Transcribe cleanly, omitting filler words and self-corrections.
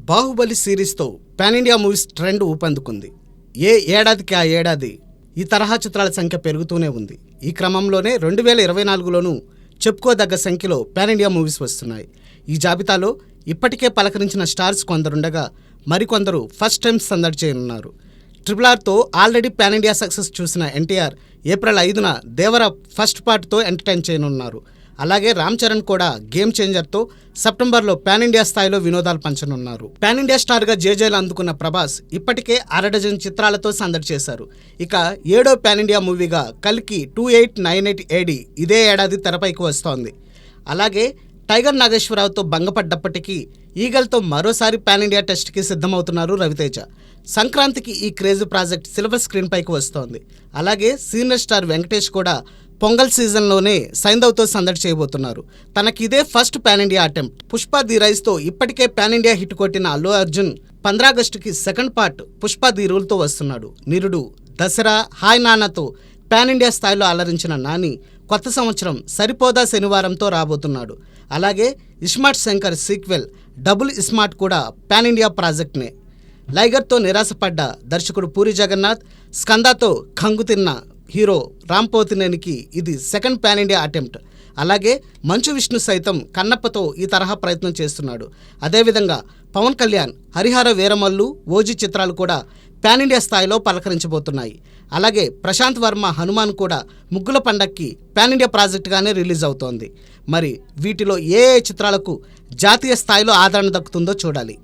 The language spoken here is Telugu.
బాహుబలి సిరీస్తో పాన్ ఇండియా మూవీస్ ట్రెండ్ ఊపందుకుంది. ఏ ఏడాదికి ఆ ఏడాది ఈ తరహా చిత్రాల సంఖ్య పెరుగుతూనే ఉంది. ఈ క్రమంలోనే 2024లోనూ చెప్పుకోదగ్గ సంఖ్యలో పాన్ ఇండియా మూవీస్ వస్తున్నాయి. ఈ జాబితాలో ఇప్పటికే పలకరించిన స్టార్స్ కొందరుండగా మరికొందరు ఫస్ట్ టైం సందడి చేయనున్నారు. RRRతో ఆల్రెడీ పాన్ ఇండియా సక్సెస్ చూసిన ఎన్టీఆర్ ఏప్రిల్ 5న దేవర ఫస్ట్ పార్ట్తో ఎంటర్టైన్ చేయనున్నారు. అలాగే రామ్ చరణ్ కూడా గేమ్ చేంజర్తో సెప్టెంబర్లో పాన్ ఇండియా స్థాయిలో వినోదాలు పంచనున్నారు. పాన్ ఇండియా స్టార్గా జేజేలు అందుకున్న ప్రభాస్ ఇప్పటికే 6 డజన్ చిత్రాలతో సందడి చేశారు. ఇక 7వ పాన్ ఇండియా మూవీగా కల్కి 2898 AD ఇదే ఏడాది తెరపైకి వస్తోంది. అలాగే టైగర్ నాగేశ్వరరావుతో భంగపడ్డప్పటికీ ఈగల్తో మరోసారి పాన్ ఇండియా టెస్ట్కి సిద్ధమవుతున్నారు రవితేజ. సంక్రాంతికి ఈ క్రేజీ ప్రాజెక్ట్ సిల్వర్ స్క్రీన్ పైకి వస్తోంది. అలాగే సీనియర్ స్టార్ వెంకటేష్ కూడా పొంగల్ సీజన్లోనే సైంధవ్తో సందడి చేయబోతున్నారు. తనకిదే first pan India attempt. Pushpa the రైజ్తో ఇప్పటికే పాన్ ఇండియా హిట్ కొట్టిన అల్లు అర్జున్ 15 ఆగస్టుకి సెకండ్ పార్ట్ పుష్ప ది రూల్తో వస్తున్నాడు. నిరుడు, దసరా, హాయ్ నాన్నతో పాన్ ఇండియా స్థాయిలో అలరించిన నాని కొత్త సంవత్సరం సరిపోదా శనివారంతో రాబోతున్నాడు. అలాగే iSmart Shankar sequel double iSmart కూడా పాన్ ఇండియా ప్రాజెక్ట్నే. లైగర్తో నిరాశపడ్డ దర్శకుడు పూరి జగన్నాథ్, స్కందాతో కంగుతిన్న హీరో రామ్ పోతినేనికి ఇది సెకండ్ పాన్ ఇండియా అటెంప్ట్. అలాగే మంచు విష్ణు సైతం కన్నప్పతో ఈ తరహా ప్రయత్నం చేస్తున్నాడు. అదేవిధంగా పవన్ కళ్యాణ్ హరిహర వీరమల్లు, ఓజీ చిత్రాలు కూడా పాన్ ఇండియా స్థాయిలో పలకరించబోతున్నాయి. అలాగే ప్రశాంత్ వర్మ హనుమాన్ కూడా ముగ్గుల పండక్కి పాన్ ఇండియా ప్రాజెక్టుగానే రిలీజ్ అవుతోంది. మరి వీటిలో ఏ చిత్రాలకు జాతీయ స్థాయిలో ఆదరణ దక్కుతుందో చూడాలి.